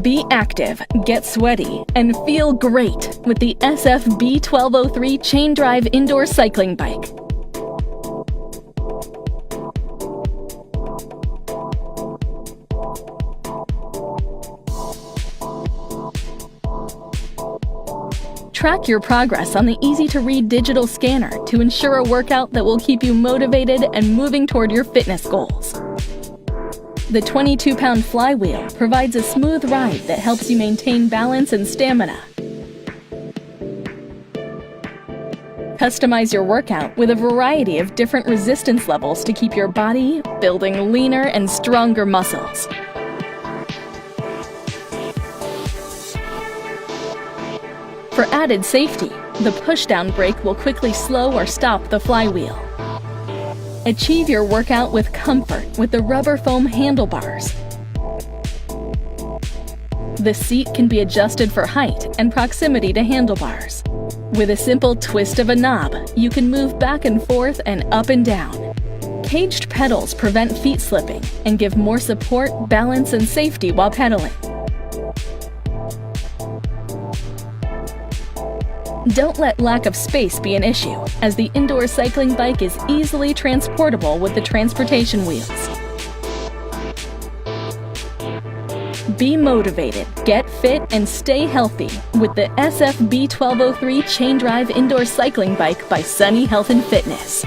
Be active, get sweaty, and feel great with the SFB1203 Chain Drive Indoor Cycling Bike. Track your progress on the easy-to-read digital scanner to ensure a workout that will keep you motivated and moving toward your fitness goals. The 22-pound flywheel provides a smooth ride that helps you maintain balance and stamina. Customize your workout with a variety of different resistance levels to keep your body building leaner and stronger muscles. For added safety, the push-down brake will quickly slow or stop the flywheel. Achieve your workout with comfort with the rubber foam handlebars. The seat can be adjusted for height and proximity to handlebars. With a simple twist of a knob, you can move back and forth and up and down. Caged pedals prevent feet slipping and give more support, balance, and safety while pedaling. Don't let lack of space be an issue, as the indoor cycling bike is easily transportable with the transportation wheels. Be motivated, get fit, and stay healthy with the SFB1203 Chain Drive Indoor Cycling Bike by Sunny Health and Fitness.